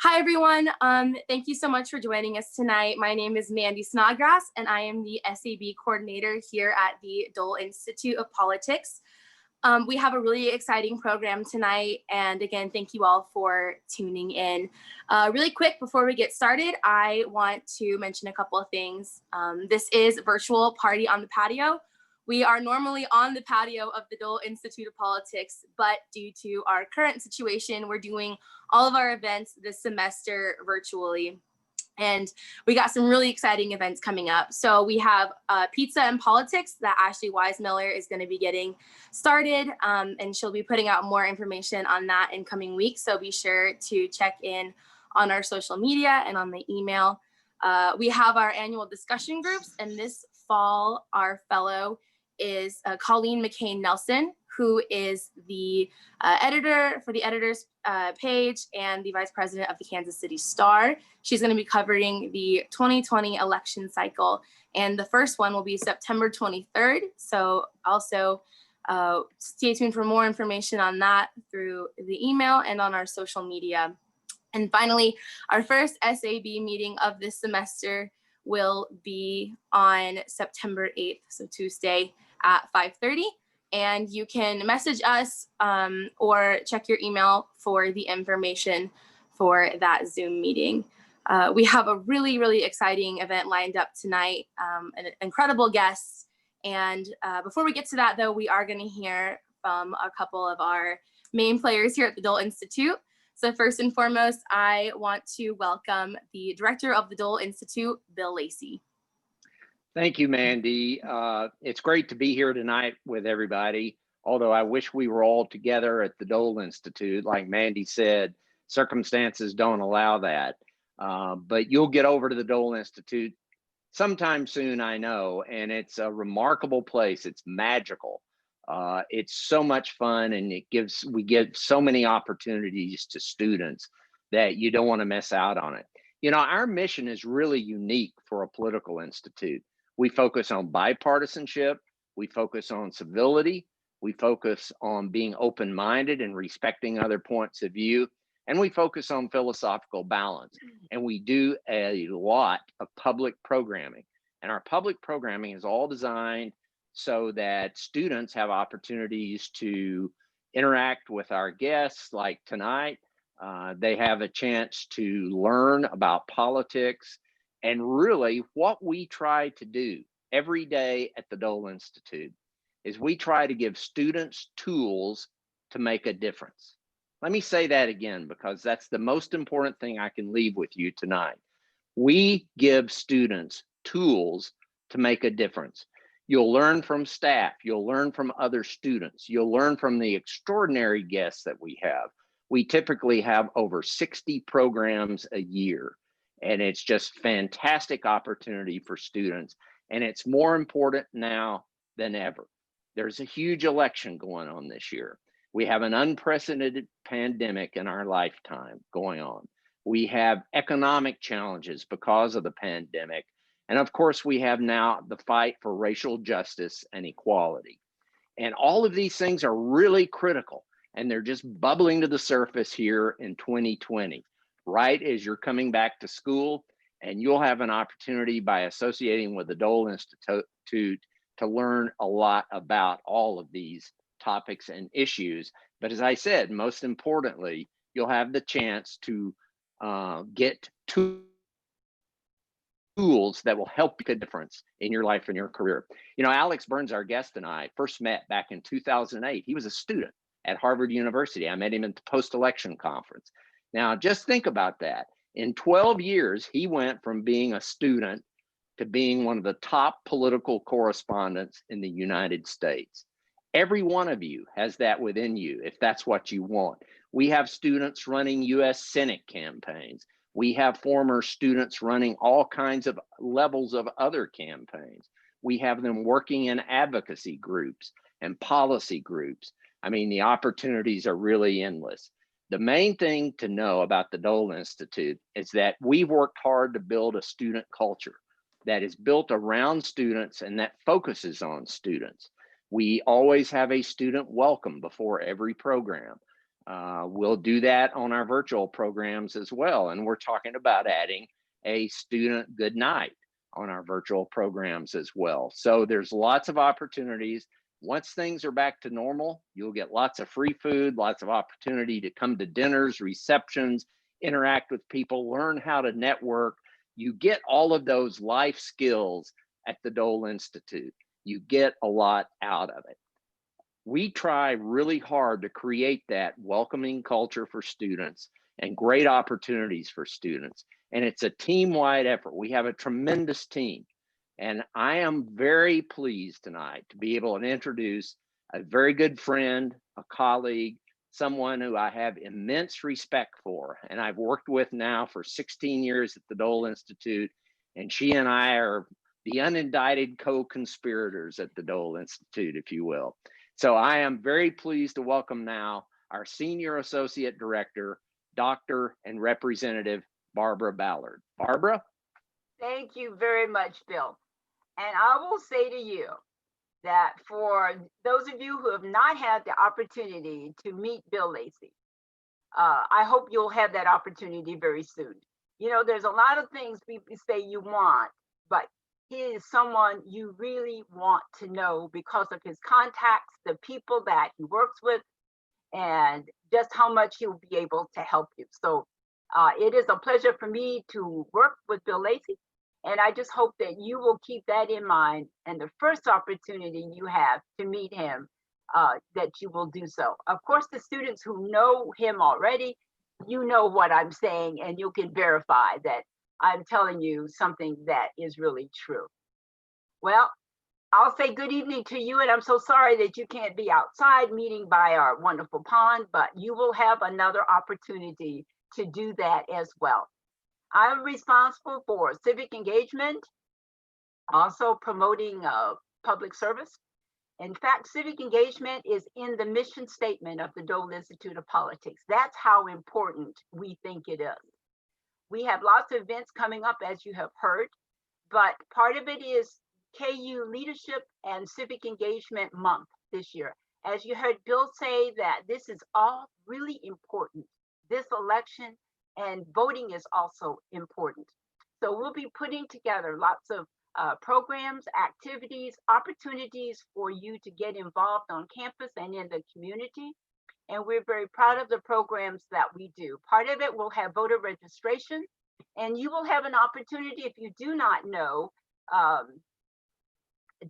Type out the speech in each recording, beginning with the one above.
Hi, everyone. Thank you so much for joining us tonight. My name is Mandy Snodgrass, and I am the SAB coordinator here at the Dole Institute of Politics. We have a really exciting program tonight, and again, thank you all for tuning in. Really quick, before we get started, I want to mention a couple of things. This is virtual Party on the Patio. We are normally on the patio of the Dole Institute of Politics, but due to our current situation, we're doing all of our events this semester virtually. And we got some really exciting events coming up. So we have Pizza and Politics that Ashley Weismiller is going to be getting started, and she'll be putting out more information on that in coming weeks. So be sure to check in on our social media and on the email. We have our annual discussion groups, and this fall, our fellow is Colleen McCain Nelson, who is the editor for the editor's page and the vice president of the Kansas City Star. She's going to be covering the 2020 election cycle, and the first one will be September 23rd. So also stay tuned for more information on that through the email and on our social media. And finally, our first SAB meeting of this semester will be on September 8th, so Tuesday at 5:30. And you can message us or check your email for the information for that Zoom meeting. We have a really, really exciting event lined up tonight, an incredible guests. And before we get to that, though, we are going to hear from a couple of our main players here at the Dole Institute. So first and foremost, I want to welcome the director of the Dole Institute, Bill Lacey. Thank you, Mandy. It's great to be here tonight with everybody, although I wish we were all together at the Dole Institute. Like Mandy said, circumstances don't allow that. But you'll get over to the Dole Institute sometime soon, I know, and it's a remarkable place. It's magical. It's so much fun, and we give so many opportunities to students that you don't want to miss out on it. You know, our mission is really unique for a political institute. We focus on bipartisanship, we focus on civility, we focus on being open-minded and respecting other points of view, and we focus on philosophical balance. And we do a lot of public programming. And our public programming is all designed so that students have opportunities to interact with our guests, like tonight. They have a chance to learn about politics. And really, what we try to do every day at the Dole Institute is we try to give students tools to make a difference. Let me say that again, because that's the most important thing I can leave with you tonight. We give students tools to make a difference. You'll learn from staff, you'll learn from other students, you'll learn from the extraordinary guests that we have. We typically have over 60 programs a year. And it's just fantastic opportunity for students. And it's more important now than ever. There's a huge election going on this year. We have an unprecedented pandemic in our lifetime going on. We have economic challenges because of the pandemic. And of course, we have now the fight for racial justice and equality. And all of these things are really critical. And they're just bubbling to the surface here in 2020. Right as you're coming back to school, and you'll have an opportunity by associating with the Dole Institute to learn a lot about all of these topics and issues. But as I said, most importantly, you'll have the chance to get tools that will help make a difference in your life and your career. You know, Alex Burns, our guest and I first met back in 2008. He was a student at Harvard University. I met him at the post-election conference. Now, just think about that. In 12 years, he went from being a student to being one of the top political correspondents in the United States. Every one of you has that within you, if that's what you want. We have students running US Senate campaigns. We have former students running all kinds of levels of other campaigns. We have them working in advocacy groups and policy groups. I mean, the opportunities are really endless. The main thing to know about the Dole Institute is that we've worked hard to build a student culture that is built around students and that focuses on students. We always have a student welcome before every program. We'll do that on our virtual programs as well. And we're talking about adding a student good night on our virtual programs as well. So there's lots of opportunities. Once things are back to normal, you'll get lots of free food, lots of opportunity to come to dinners, receptions, interact with people, learn how to network. You get all of those life skills at the Dole Institute. You get a lot out of it. We try really hard to create that welcoming culture for students and great opportunities for students. And it's a team-wide effort. We have a tremendous team. And I am very pleased tonight to be able to introduce a very good friend, a colleague, someone who I have immense respect for, and I've worked with now for 16 years at the Dole Institute, and she and I are the unindicted co-conspirators at the Dole Institute, if you will. So I am very pleased to welcome now our Senior Associate Director, Dr. and Representative Barbara Ballard. Barbara? Thank you very much, Bill. And I will say to you that for those of you who have not had the opportunity to meet Bill Lacey, I hope you'll have that opportunity very soon. You know, there's a lot of things people say you want, but he is someone you really want to know because of his contacts, the people that he works with, and just how much he'll be able to help you. So it is a pleasure for me to work with Bill Lacey. And I just hope that you will keep that in mind. And the first opportunity you have to meet him, that you will do so. Of course, the students who know him already, you know what I'm saying, and you can verify that I'm telling you something that is really true. Well, I'll say good evening to you, and I'm so sorry that you can't be outside meeting by our wonderful pond, but you will have another opportunity to do that as well. I'm responsible for civic engagement, also promoting public service. In fact, civic engagement is in the mission statement of the Dole Institute of Politics. That's how important we think it is. We have lots of events coming up, as you have heard, but part of it is KU Leadership and Civic Engagement Month this year. As you heard Bill say, that this is all really important. This election and voting is also important. So we'll be putting together lots of programs, activities, opportunities for you to get involved on campus and in the community. And we're very proud of the programs that we do. Part of it will have voter registration, and you will have an opportunity, if you do not know,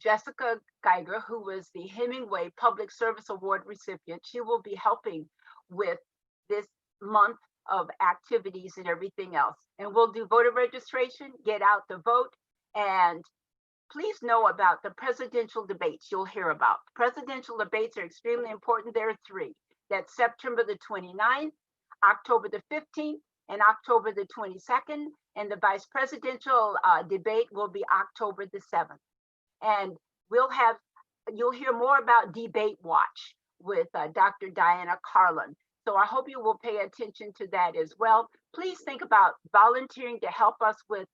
Jessica Geiger, who was the Hemingway Public Service Award recipient, she will be helping with this month of activities and everything else. And we'll do voter registration, get out the vote, and please know about the presidential debates you'll hear about. Presidential debates are extremely important. There are three. That's September the 29th, October the 15th, and October the 22nd. And the vice presidential debate will be October the 7th. And you'll hear more about Debate Watch with Dr. Diana Carlin. So I hope you will pay attention to that as well. Please think about volunteering to help us with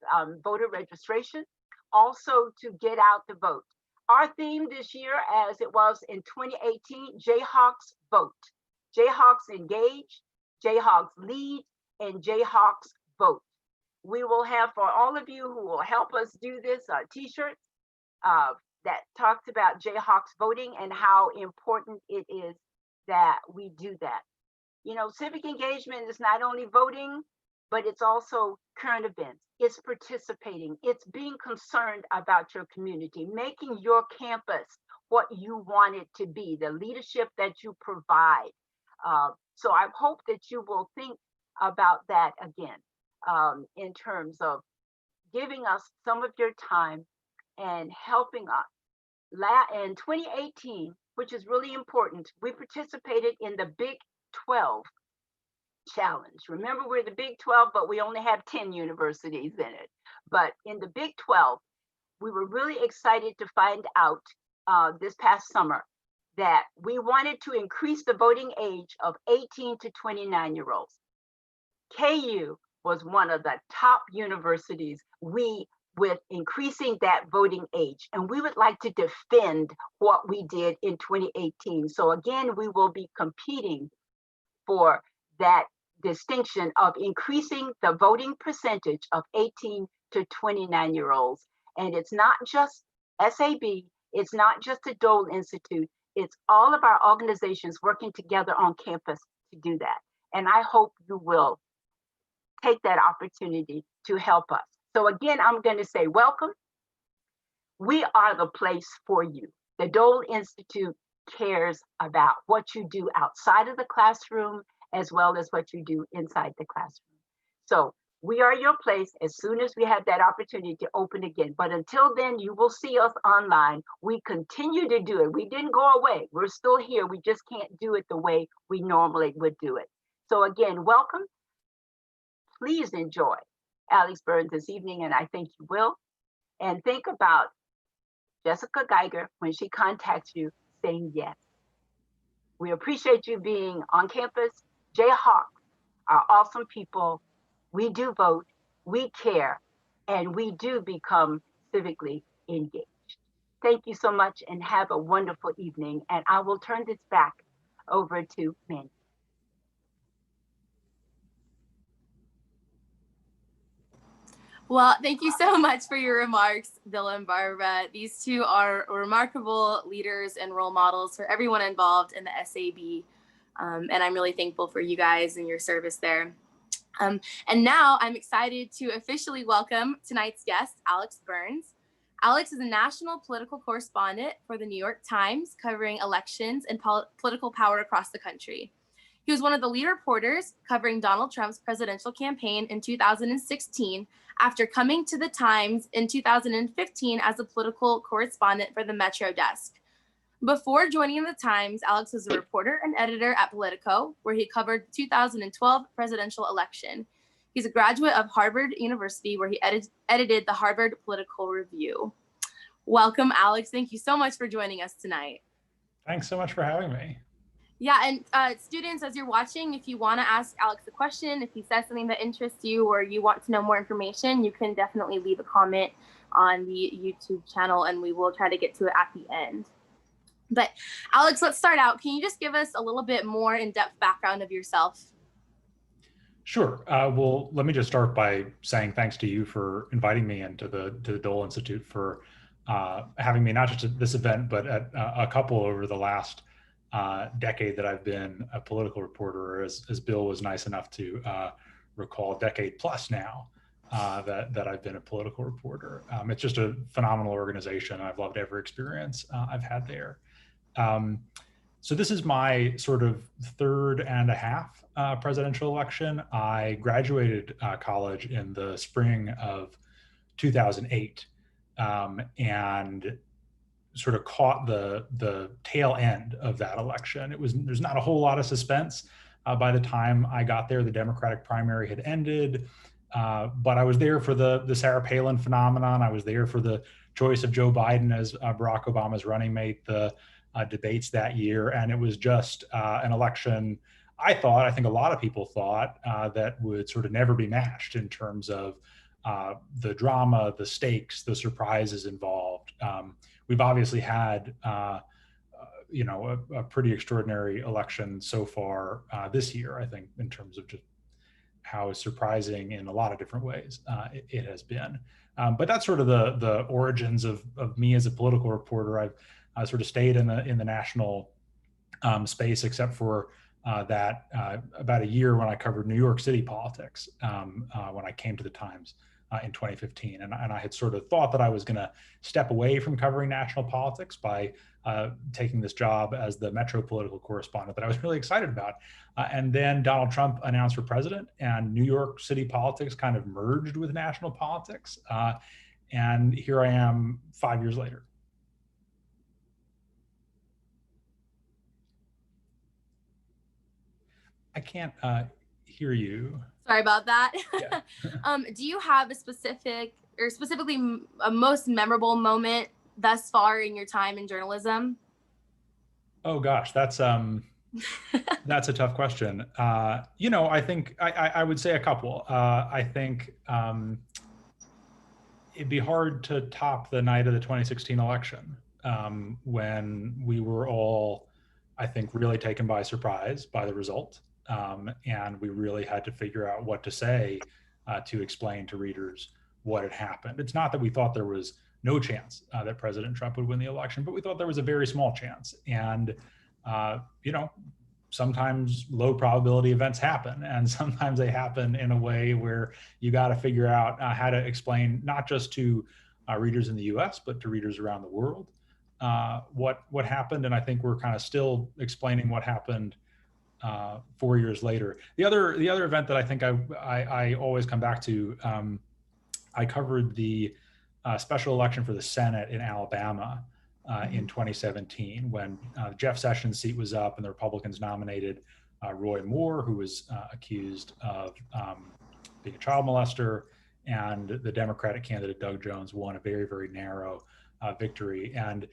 voter registration, also to get out the vote. Our theme this year, as it was in 2018, Jayhawks vote. Jayhawks engage, Jayhawks lead, and Jayhawks vote. We will have, for all of you who will help us do this, t-shirts that talks about Jayhawks voting and how important it is that we do that. You know, civic engagement is not only voting, but it's also current events. It's participating. It's being concerned about your community, making your campus what you want it to be, the leadership that you provide. So I hope that you will think about that again, in terms of giving us some of your time and helping us. In 2018, which is really important, we participated in the Big 12 challenge. Remember, we're the Big 12, but we only have 10 universities in it. But in the Big 12, we were really excited to find out this past summer that we wanted to increase the voting age of 18 to 29-year-olds. KU was one of the top universities with increasing that voting age. And we would like to defend what we did in 2018. So again, we will be competing for that distinction of increasing the voting percentage of 18 to 29-year-olds. And it's not just SAB, it's not just the Dole Institute, it's all of our organizations working together on campus to do that. And I hope you will take that opportunity to help us. So again, I'm going to say welcome. We are the place for you. The Dole Institute cares about what you do outside of the classroom as well as what you do inside the classroom. So we are your place as soon as we have that opportunity to open again. But until then, you will see us online. We continue to do it. We didn't go away. We're still here. We just can't do it the way we normally would do it. So again, welcome. Please enjoy Alex Burns this evening, and I think you will. And think about Jessica Geiger when she contacts you saying yes. We appreciate you being on campus. Jayhawks are awesome people. We do vote, we care, and we do become civically engaged. Thank you so much and have a wonderful evening. And I will turn this back over to Mandy. Well, thank you so much for your remarks, Bill and Barbara. These two are remarkable leaders and role models for everyone involved in the SAB. And I'm really thankful for you guys and your service there. And now I'm excited to officially welcome tonight's guest, Alex Burns. Alex is a national political correspondent for the New York Times, covering elections and political power across the country. He was one of the lead reporters covering Donald Trump's presidential campaign in 2016, after coming to the Times in 2015 as a political correspondent for the Metro desk. Before joining the Times, Alex was a reporter and editor at Politico, where he covered the 2012 presidential election. He's a graduate of Harvard University, where he edited the Harvard Political Review. Welcome, Alex. Thank you so much for joining us tonight. Thanks so much for having me. Yeah, and students, as you're watching, if you want to ask Alex a question, if he says something that interests you or you want to know more information, you can definitely leave a comment on the YouTube channel and we will try to get to it at the end. But Alex, let's start out. Can you just give us a little bit more in-depth background of yourself? Sure. Well, let me just start by saying thanks to you for inviting me into the Dole Institute, for having me not just at this event, but at a couple over the last decade that I've been a political reporter, as Bill was nice enough to recall, decade plus now that I've been a political reporter. It's just a phenomenal organization. I've loved every experience I've had there. So this is my sort of third and a half presidential election. I graduated college in the spring of 2008 and sort of caught the tail end of that election. There's not a whole lot of suspense. By the time I got there, the Democratic primary had ended, but I was there for the Sarah Palin phenomenon. I was there for the choice of Joe Biden as Barack Obama's running mate, the debates that year. And it was just an election, I think a lot of people thought, that would sort of never be matched in terms of the drama, the stakes, the surprises involved. We've obviously had, a pretty extraordinary election so far this year, I think, in terms of just how surprising in a lot of different ways it has been. But that's sort of the origins of me as a political reporter. I've sort of stayed in the national space, except for that about a year when I covered New York City politics when I came to the Times in 2015. And I had sort of thought that I was going to step away from covering national politics by taking this job as the Metro political correspondent that I was really excited about. And then Donald Trump announced for president, and New York City politics kind of merged with national politics. And here I am 5 years later. I can't hear you. Sorry about that. Yeah. Do you have a specifically a most memorable moment thus far in your time in journalism? Oh gosh, that's a tough question. I think I would say a couple. I think it'd be hard to top the night of the 2016 election, when we were all, I think, really taken by surprise by the result. And we really had to figure out what to say to explain to readers what had happened. It's not that we thought there was no chance that President Trump would win the election, but we thought there was a very small chance. And, sometimes low probability events happen, and sometimes they happen in a way where you got to figure out how to explain, not just to readers in the US, but to readers around the world, what happened. And I think we're kind of still explaining what happened 4 years later. The other event that I think I always come back to, I covered the special election for the Senate in Alabama in 2017, when Jeff Sessions' seat was up and the Republicans nominated Roy Moore, who was accused of being a child molester, and the Democratic candidate Doug Jones won a very, very narrow victory. And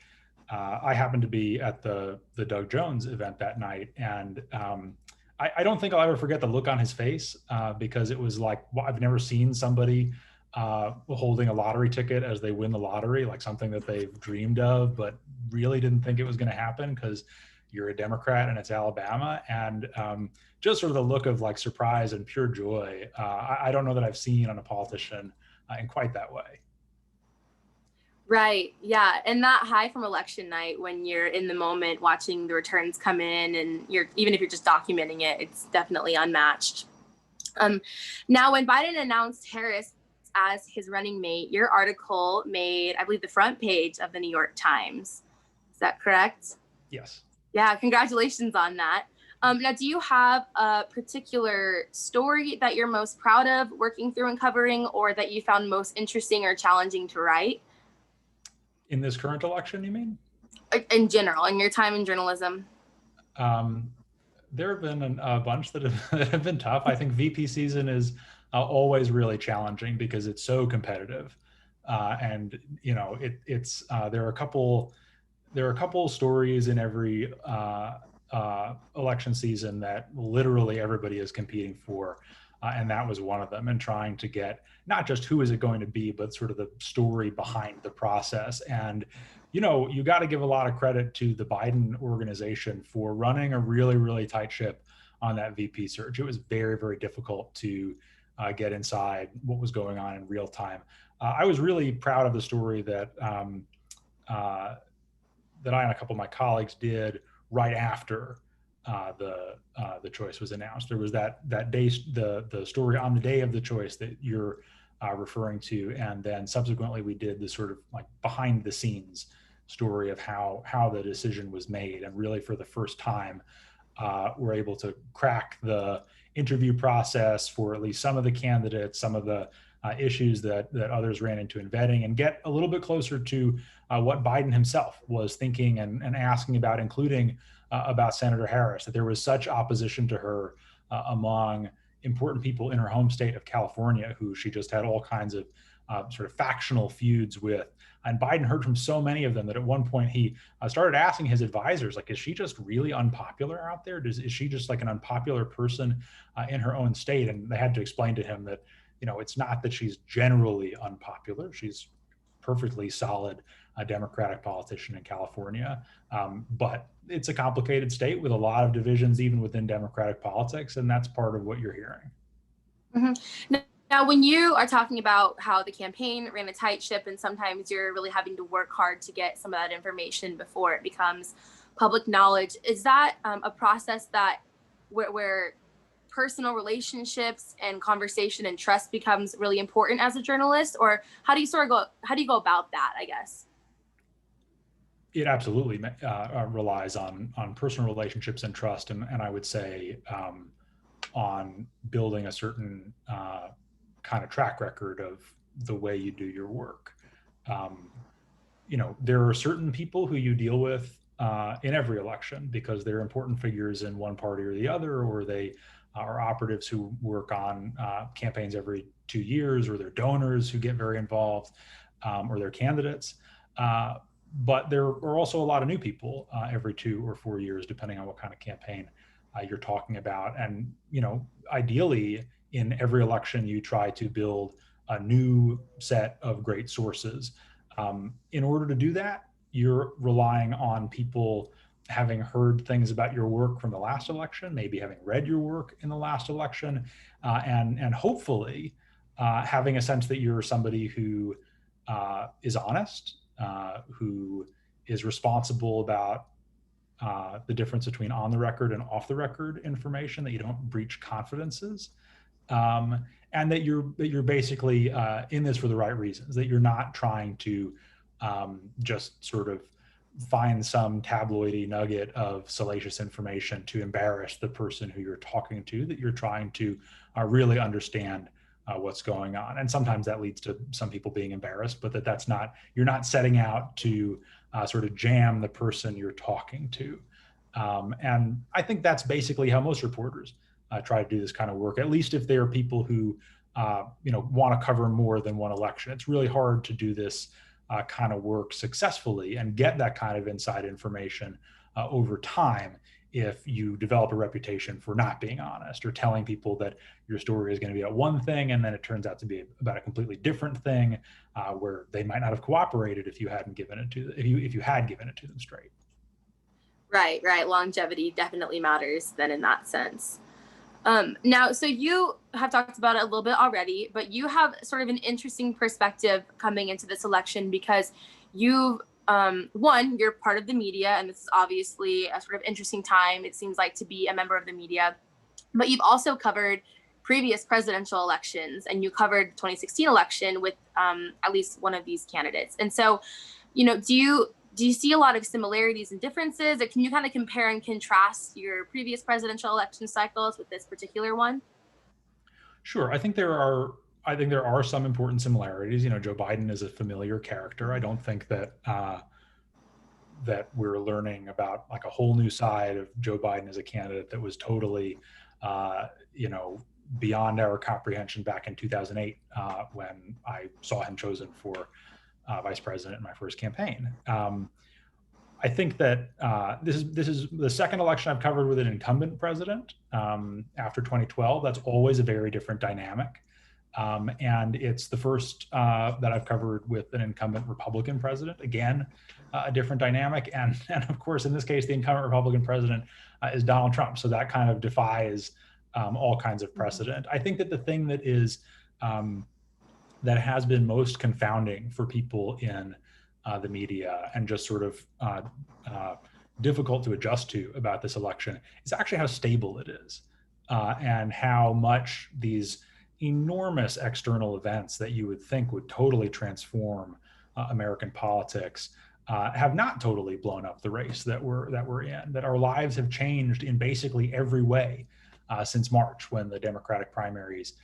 I happened to be at the Doug Jones event that night, and I don't think I'll ever forget the look on his face, because it was like, well, I've never seen somebody holding a lottery ticket as they win the lottery, like something that they've dreamed of, but really didn't think it was going to happen because you're a Democrat and it's Alabama. And just sort of the look of like surprise and pure joy, I don't know that I've seen on a politician in quite that way. Right. Yeah. And that high from election night, when you're in the moment watching the returns come in, and even if you're just documenting it, it's definitely unmatched. Now, when Biden announced Harris as his running mate, your article made, I believe, the front page of the New York Times. Is that correct? Yes. Yeah, congratulations on that. Now, do you have a particular story that you're most proud of working through and covering, or that you found most interesting or challenging to write? In this current election, you mean? In general, in your time in journalism? There have been a bunch that have been tough. I think VP season is always really challenging because it's so competitive, and it's there are a couple stories in every election season that literally everybody is competing for, and that was one of them. And trying to get not just who is it going to be, but sort of the story behind the process. And you got to give a lot of credit to the Biden organization for running a really, really tight ship on that VP search. It was very, very difficult to get inside what was going on in real time. I was really proud of the story that I and a couple of my colleagues did right after the choice was announced. There was that day, the story on the day of the choice that you're referring to, and then subsequently we did the sort of like behind the scenes story of how the decision was made. And really, for the first time, we're able to crack the interview process for at least some of the candidates, some of the issues that others ran into in vetting, and get a little bit closer to what Biden himself was thinking and asking about, including about Senator Harris, that there was such opposition to her among important people in her home state of California, who she just had all kinds of sort of factional feuds with. And Biden heard from so many of them that at one point he started asking his advisors, like, is she just really unpopular out there? Is she just like an unpopular person in her own state? And they had to explain to him that, it's not that she's generally unpopular. She's perfectly solid Democratic politician in California. But it's a complicated state with a lot of divisions, even within Democratic politics. And that's part of what you're hearing. Mm-hmm. Now, when you are talking about how the campaign ran a tight ship, and sometimes you're really having to work hard to get some of that information before it becomes public knowledge, is that a process that where personal relationships and conversation and trust becomes really important as a journalist? Or how do you go about that, I guess? It absolutely relies on personal relationships and trust, and I would say on building a certain kind of track record of the way you do your work. There are certain people who you deal with in every election because they're important figures in one party or the other, or they are operatives who work on campaigns every 2 years, or they're donors who get very involved, or they're candidates. But there are also a lot of new people every 2 or 4 years, depending on what kind of campaign you're talking about. And, ideally, in every election, you try to build a new set of great sources. In order to do that, you're relying on people having heard things about your work from the last election, maybe having read your work in the last election, and hopefully having a sense that you're somebody who is honest, who is responsible about the difference between on the record and off the record information, that you don't breach confidences, and that you're basically in this for the right reasons, that you're not trying to just sort of find some tabloidy nugget of salacious information to embarrass the person who you're talking to, that you're trying to really understand what's going on. And sometimes that leads to some people being embarrassed, but that's not, you're not setting out to sort of jam the person you're talking to. And I think that's basically how most reporters try to do this kind of work, at least if they're people who want to cover more than one election. It's really hard to do this kind of work successfully and get that kind of inside information over time if you develop a reputation for not being honest or telling people that your story is going to be about one thing and then it turns out to be about a completely different thing, where they might not have cooperated if you hadn't given it to if you had given it to them straight. Right. Longevity definitely matters then in that sense. Now, so you have talked about it a little bit already, but you have sort of an interesting perspective coming into this election because you've, one, you're part of the media, and this is obviously a sort of interesting time, it seems like, to be a member of the media, but you've also covered previous presidential elections, and you covered the 2016 election with at least one of these candidates. And so, do you see a lot of similarities and differences, or can you kind of compare and contrast your previous presidential election cycles with this particular one? Sure. I think there are some important similarities. Joe Biden is a familiar character. I don't think that that we're learning about like a whole new side of Joe Biden as a candidate that was totally, beyond our comprehension back in 2008 when I saw him chosen for vice president in my first campaign. I think that this is the second election I've covered with an incumbent president after 2012. That's always a very different dynamic. And it's the first that I've covered with an incumbent Republican president. Again, a different dynamic. And of course, in this case, the incumbent Republican president is Donald Trump. So that kind of defies all kinds of precedent. I think that the thing that is that has been most confounding for people in the media and just sort of difficult to adjust to about this election is actually how stable it is and how much these enormous external events that you would think would totally transform American politics have not totally blown up the race that we're in, that our lives have changed in basically every way since March when the Democratic primaries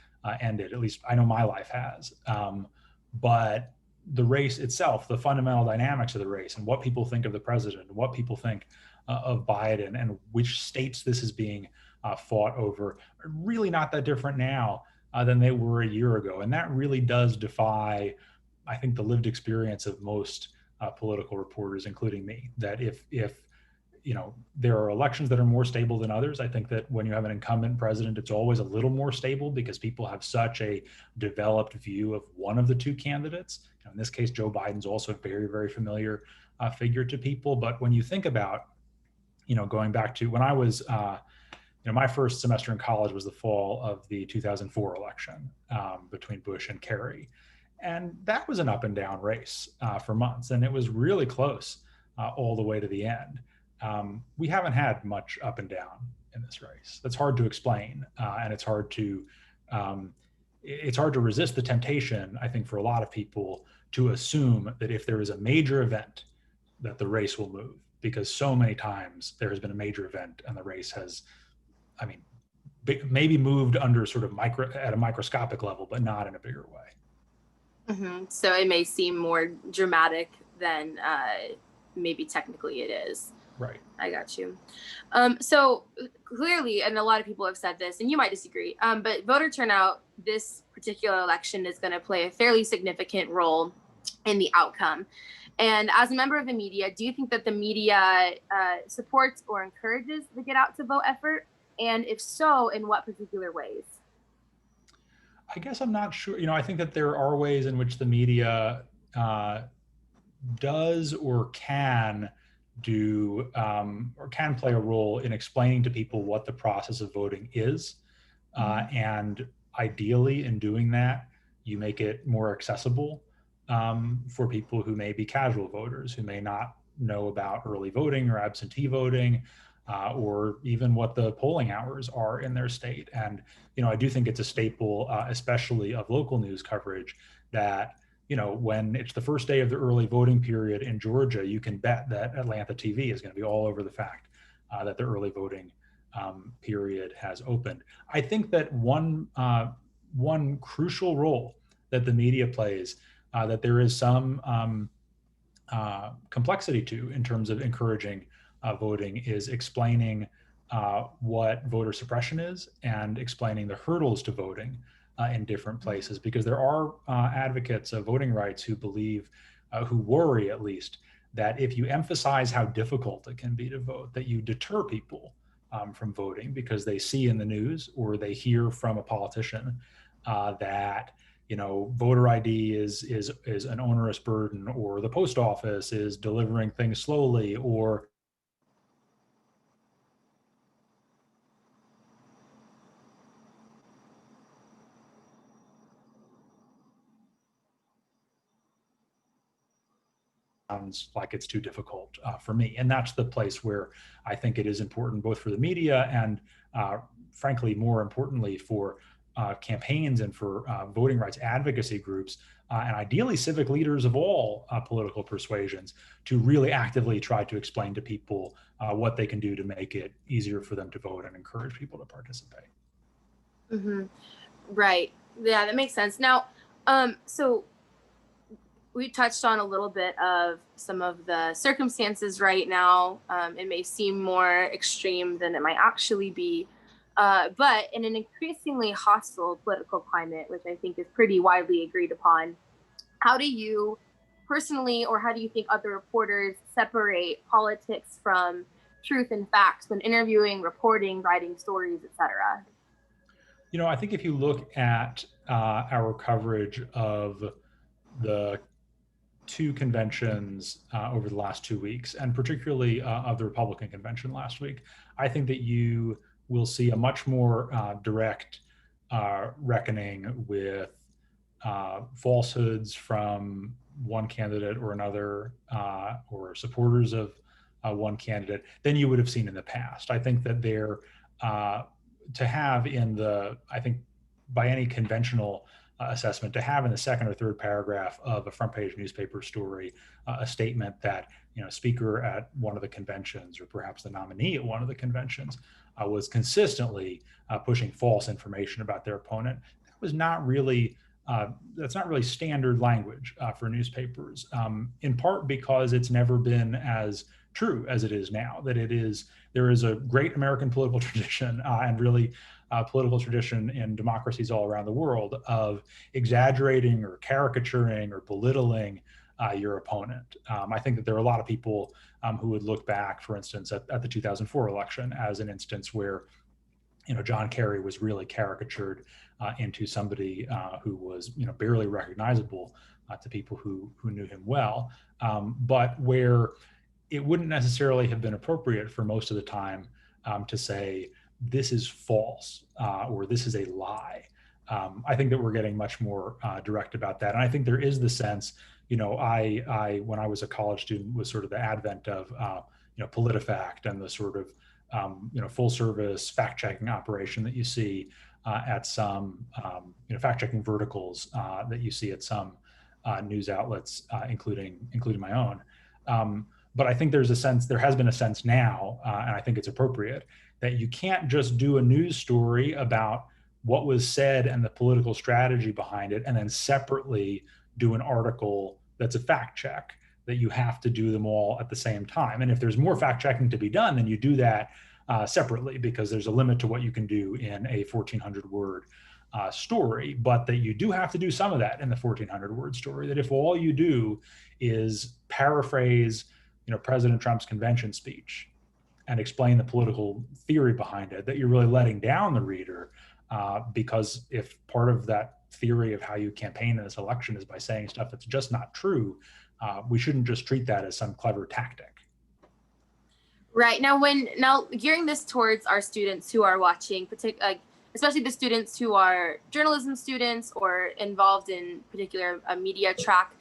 ended. At least I know my life has. But the race itself, the fundamental dynamics of the race and what people think of the president and what people think of Biden and which states this is being fought over are really not that different now than they were a year ago. And that really does defy, I think, the lived experience of most political reporters, including me, that if there are elections that are more stable than others. I think that when you have an incumbent president, it's always a little more stable because people have such a developed view of one of the two candidates. In this case, Joe Biden's also a very, very familiar figure to people. But when you think about, going back to when I was, my first semester in college was the fall of the 2004 election between Bush and Kerry. And that was an up and down race for months. And it was really close all the way to the end. We haven't had much up and down in this race. That's hard to explain, and it's hard to resist the temptation, I think, for a lot of people to assume that if there is a major event, that the race will move, because so many times there has been a major event and the race has, maybe moved under sort of at a microscopic level, but not in a bigger way. Mm-hmm. So it may seem more dramatic than maybe technically it is. Right. I got you. So clearly, and a lot of people have said this, and you might disagree, but voter turnout this particular election is going to play a fairly significant role in the outcome. And as a member of the media, do you think that the media supports or encourages the get out to vote effort? And if so, in what particular ways? I guess I'm not sure. I think that there are ways in which the media does or can do or can play a role in explaining to people what the process of voting is. And ideally, in doing that, you make it more accessible for people who may be casual voters, who may not know about early voting or absentee voting, or even what the polling hours are in their state. And, I do think it's a staple, especially of local news coverage, that, when it's the first day of the early voting period in Georgia, you can bet that Atlanta TV is going to be all over the fact that the early voting period has opened. I think that one crucial role that the media plays, that there is some complexity to in terms of encouraging voting, is explaining what voter suppression is and explaining the hurdles to voting in different places, because there are advocates of voting rights who believe, who worry at least, that if you emphasize how difficult it can be to vote, that you deter people from voting because they see in the news or they hear from a politician that voter ID is an onerous burden, or the post office is delivering things slowly, or sounds like it's too difficult for me. And that's the place where I think it is important, both for the media and frankly, more importantly, for campaigns and for voting rights advocacy groups, and ideally civic leaders of all political persuasions, to really actively try to explain to people what they can do to make it easier for them to vote and encourage people to participate. Mm-hmm. Right. Yeah, that makes sense. Now, so we touched on a little bit of some of the circumstances right now. It may seem more extreme than it might actually be. But in an increasingly hostile political climate, which I think is pretty widely agreed upon, how do you personally, or how do you think other reporters, separate politics from truth and facts when interviewing, reporting, writing stories, etc.? I think if you look at our coverage of the two conventions over the last 2 weeks, and particularly of the Republican convention last week, I think that you will see a much more direct reckoning with falsehoods from one candidate or another, or supporters of one candidate, than you would have seen in the past. I think that they're to have in the, I think by any conventional assessment, to have in the second or third paragraph of a front page newspaper story a statement that speaker at one of the conventions, or perhaps the nominee at one of the conventions, was consistently pushing false information about their opponent, that was not really that's not really standard language for newspapers, in part because it's never been as true as it is now. That there is a great American political tradition, and really political tradition in democracies all around the world, of exaggerating or caricaturing or belittling your opponent. I think that there are a lot of people who would look back, for instance, at the 2004 election as an instance where John Kerry was really caricatured into somebody who was barely recognizable to people who knew him well, but where it wouldn't necessarily have been appropriate for most of the time to say this is false or this is a lie. I think that we're getting much more direct about that, and I think there is the sense, I when I was a college student, was sort of the advent of PolitiFact and the sort of full service fact checking operation that you see at some fact checking verticals that you see at some news outlets, including my own. But I think there has been a sense now, and I think it's appropriate, that you can't just do a news story about what was said and the political strategy behind it, and then separately do an article that's a fact check. That you have to do them all at the same time. And if there's more fact checking to be done, then you do that separately, because there's a limit to what you can do in a 1,400 word story, but that you do have to do some of that in the 1,400 word story. That if all you do is paraphrase President Trump's convention speech and explain the political theory behind it, that you're really letting down the reader, because if part of that theory of how you campaign in this election is by saying stuff that's just not true, we shouldn't just treat that as some clever tactic. Right. Now gearing this towards our students who are watching, especially the students who are journalism students or involved in particular media track,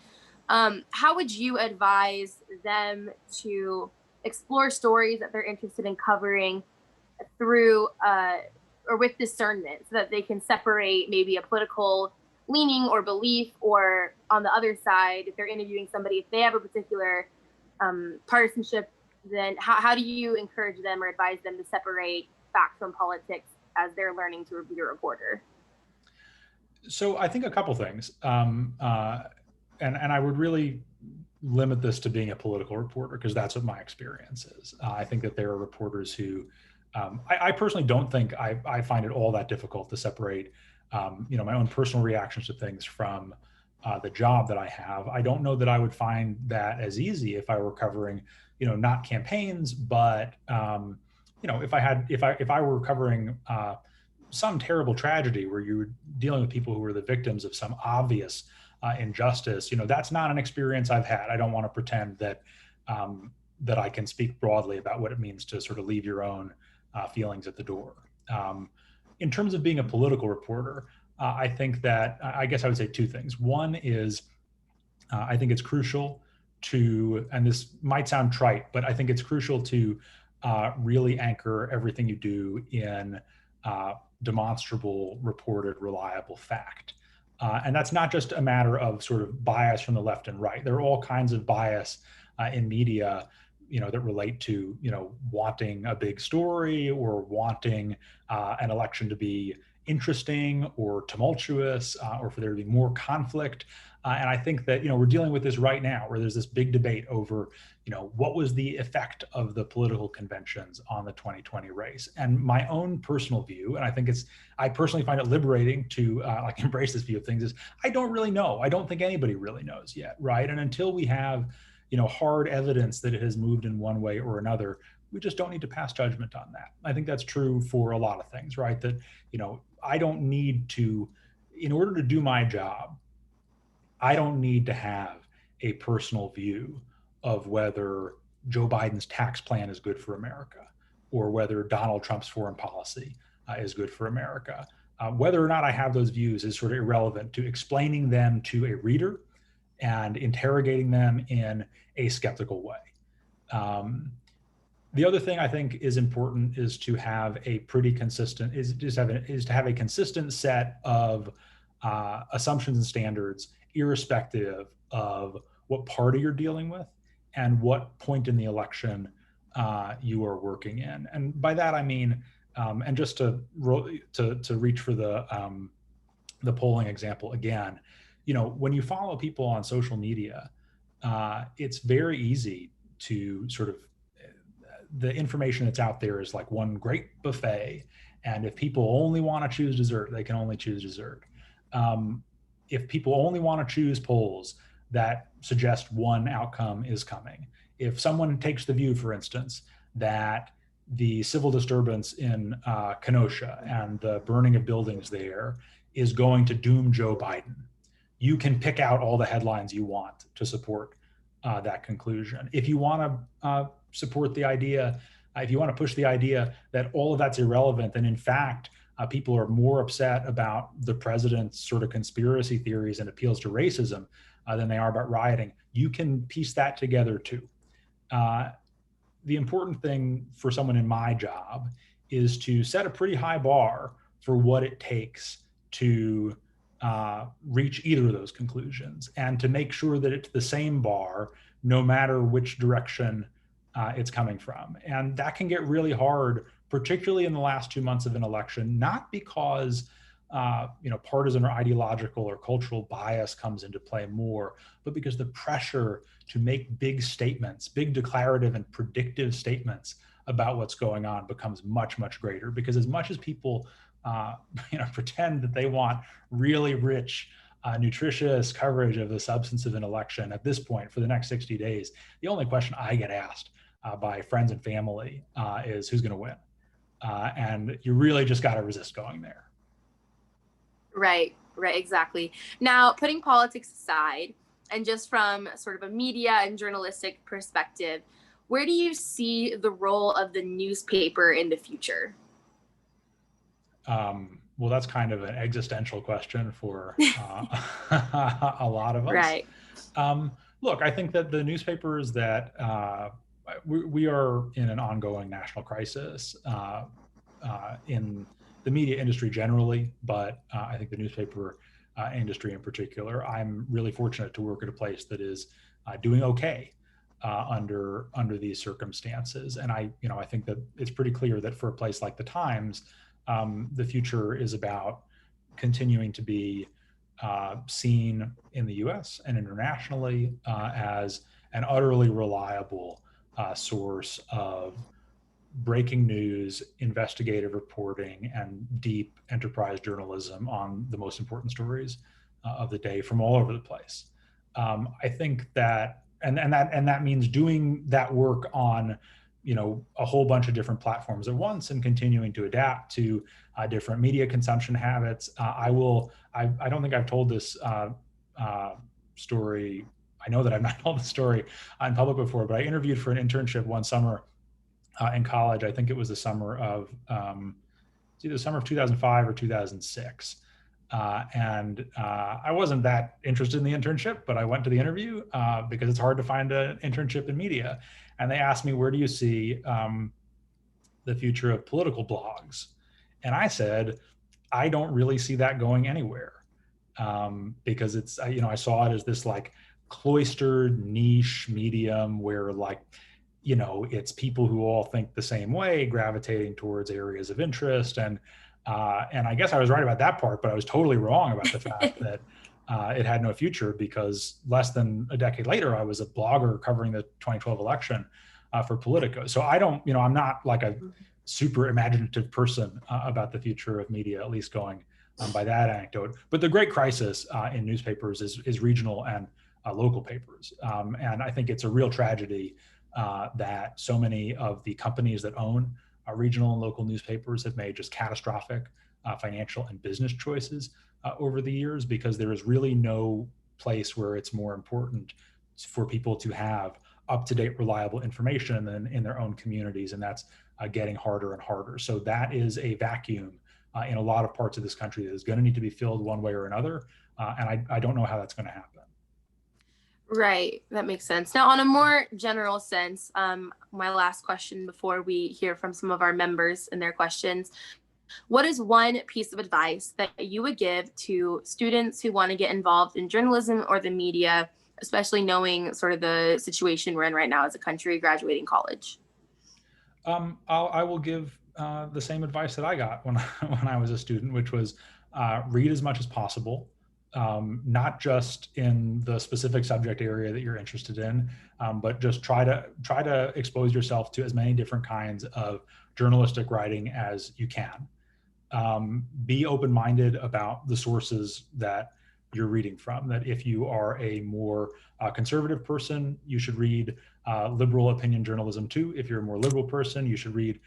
how would you advise them to explore stories that they're interested in covering through or with discernment, so that they can separate maybe a political leaning or belief, or on the other side, if they're interviewing somebody, if they have a particular partisanship, then how do you encourage them or advise them to separate fact from politics as they're learning to be a reporter? So I think a couple things, and I would really limit this to being a political reporter, because that's what my experience is. I think that there are reporters who, I personally don't think I find it all that difficult to separate, my own personal reactions to things from the job that I have. I don't know that I would find that as easy if I were covering, not campaigns, but if I were covering some terrible tragedy where you were dealing with people who were the victims of some obvious injustice, that's not an experience I've had. I don't want to pretend that that I can speak broadly about what it means to sort of leave your own feelings at the door. In terms of being a political reporter, I think that I guess I would say two things. One is I think it's crucial to, and this might sound trite, but I think it's crucial to really anchor everything you do in demonstrable, reported, reliable fact. And that's not just a matter of sort of bias from the left and right. There are all kinds of bias in media, that relate to, wanting a big story or wanting an election to be interesting or tumultuous, or for there to be more conflict. And I think that, we're dealing with this right now, where there's this big debate over, what was the effect of the political conventions on the 2020 race? And my own personal view, and I personally find it liberating to embrace this view of things, is I don't really know. I don't think anybody really knows yet, right? And until we have, hard evidence that it has moved in one way or another, we just don't need to pass judgment on that. I think that's true for a lot of things, right? That, I don't need to, in order to do my job, I don't need to have a personal view of whether Joe Biden's tax plan is good for America, or whether Donald Trump's foreign policy is good for America. Whether or not I have those views is sort of irrelevant to explaining them to a reader and interrogating them in a skeptical way. The other thing I think is important is to have a pretty consistent, is to have a consistent set of assumptions and standards, irrespective of what party you're dealing with and what point in the election you are working in. And by that I mean, and just to reach for the polling example again, when you follow people on social media, it's very easy to sort of, the information that's out there is like one great buffet. And if people only want to choose dessert, they can only choose dessert. If people only want to choose polls that suggest one outcome is coming, if someone takes the view, for instance, that the civil disturbance in Kenosha and the burning of buildings there is going to doom Joe Biden, you can pick out all the headlines you want to support that conclusion. If you want to support the idea, if you want to push the idea that all of that's irrelevant, and in fact, people are more upset about the president's sort of conspiracy theories and appeals to racism than they are about rioting, you can piece that together too. The important thing for someone in my job is to set a pretty high bar for what it takes to reach either of those conclusions, and to make sure that it's the same bar no matter which direction it's coming from. And that can get really hard, particularly in the last 2 months of an election, not because partisan or ideological or cultural bias comes into play more, but because the pressure to make big statements, big declarative and predictive statements about what's going on becomes much, much greater. Because as much as people pretend that they want really rich, nutritious coverage of the substance of an election, at this point, for the next 60 days, the only question I get asked by friends and family is who's going to win. And you really just got to resist going there. Right, exactly. Now, putting politics aside, and just from sort of a media and journalistic perspective, where do you see the role of the newspaper in the future? Well, that's kind of an existential question for a lot of us. Right. Look, I think that the newspapers that we are in an ongoing national crisis in the media industry generally, but I think the newspaper industry in particular. I'm really fortunate to work at a place that is doing okay under these circumstances, and I think that it's pretty clear that for a place like the Times, the future is about continuing to be seen in the U.S. and internationally as an utterly reliable source of breaking news, investigative reporting, and deep enterprise journalism on the most important stories of the day from all over the place. I think that, and that means doing that work on, a whole bunch of different platforms at once and continuing to adapt to different media consumption habits. I don't think I've told this story. I know that I've not told the story in public before, but I interviewed for an internship one summer in college. I think it was the summer of it's either the summer of 2005 or 2006. And I wasn't that interested in the internship, but I went to the interview because it's hard to find an internship in media. And they asked me, where do you see the future of political blogs? And I said, I don't really see that going anywhere because it's, I saw it as this like cloistered niche medium where like, it's people who all think the same way, gravitating towards areas of interest. And I guess I was right about that part, but I was totally wrong about the fact that it had no future, because less than a decade later, I was a blogger covering the 2012 election for Politico. So I don't, I'm not like a super imaginative person about the future of media, at least going by that anecdote. But the great crisis in newspapers is regional and local papers. And I think it's a real tragedy that so many of the companies that own regional and local newspapers have made just catastrophic financial and business choices over the years, because there is really no place where it's more important for people to have up-to-date, reliable information than in their own communities, and that's getting harder and harder. So that is a vacuum in a lot of parts of this country that is going to need to be filled one way or another, and I don't know how that's going to happen. Right, that makes sense. Now, on a more general sense, my last question before we hear from some of our members and their questions, what is one piece of advice that you would give to students who want to get involved in journalism or the media, especially knowing sort of the situation we're in right now as a country graduating college? I will give the same advice that I got when I was a student, which was read as much as possible. Not just in the specific subject area that you're interested in, but just try to expose yourself to as many different kinds of journalistic writing as you can. Be open-minded about the sources that you're reading from. That if you are a more conservative person, you should read liberal opinion journalism too. If you're a more liberal person, you should read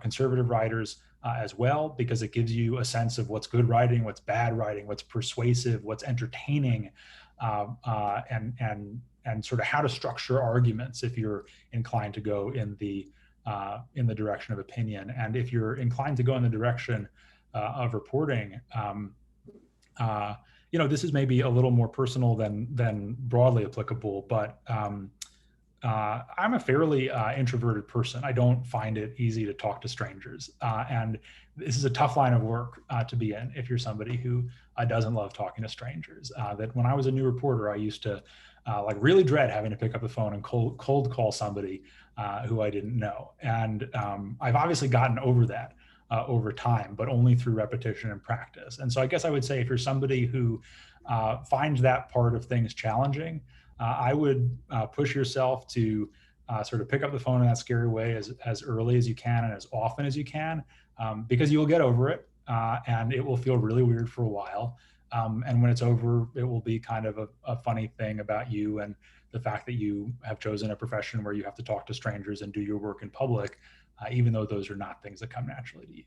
conservative writers as well, because it gives you a sense of what's good writing, what's bad writing, what's persuasive, what's entertaining, and sort of how to structure arguments if you're inclined to go in the direction of opinion. And if you're inclined to go in the direction of reporting, this is maybe a little more personal than broadly applicable, but I'm a fairly introverted person. I don't find it easy to talk to strangers. And this is a tough line of work to be in if you're somebody who doesn't love talking to strangers. That when I was a new reporter, I used to really dread having to pick up the phone and cold call somebody who I didn't know. And I've obviously gotten over that over time, but only through repetition and practice. And so I guess I would say if you're somebody who finds that part of things challenging, I would push yourself to sort of pick up the phone in that scary way as early as you can and as often as you can, because you'll get over it and it will feel really weird for a while. And when it's over, it will be kind of a funny thing about you and the fact that you have chosen a profession where you have to talk to strangers and do your work in public, even though those are not things that come naturally to you.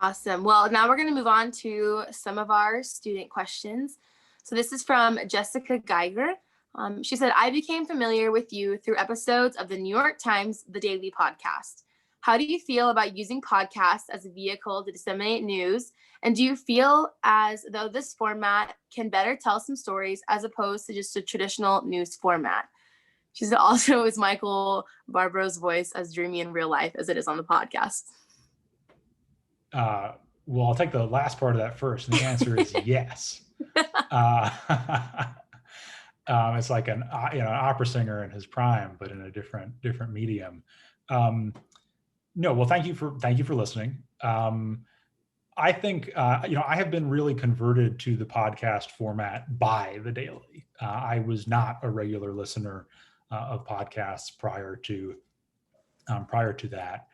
Awesome. Well, now we're going to move on to some of our student questions. So this is from Jessica Geiger. She said, I became familiar with you through episodes of the New York Times The Daily Podcast. How do you feel about using podcasts as a vehicle to disseminate news? And do you feel as though this format can better tell some stories as opposed to just a traditional news format? She said, also, is Michael Barbro's voice as dreamy in real life as it is on the podcast? Well, I'll take the last part of that first. And the answer is yes. It's like an opera singer in his prime, but in a different medium. No, well, thank you for listening. I think I have been really converted to the podcast format by The Daily. I was not a regular listener of podcasts prior to that,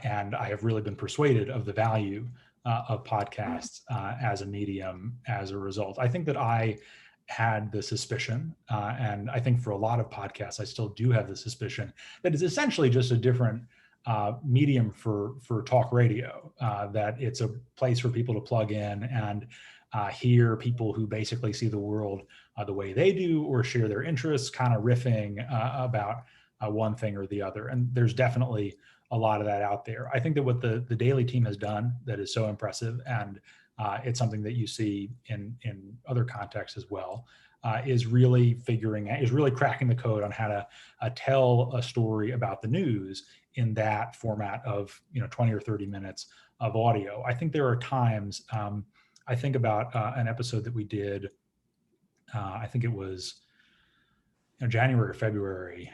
and I have really been persuaded of the value of podcasts as a medium as a result. I think that I had the suspicion, and I think for a lot of podcasts, I still do have the suspicion that it's essentially just a different medium for talk radio, that it's a place for people to plug in and hear people who basically see the world the way they do or share their interests, kind of riffing about one thing or the other. And there's definitely a lot of that out there. I think that what the Daily team has done that is so impressive, and it's something that you see in other contexts as well, is really cracking the code on how to tell a story about the news in that format of 20 or 30 minutes of audio. I think there are times, I think about an episode that we did, I think it was January or February,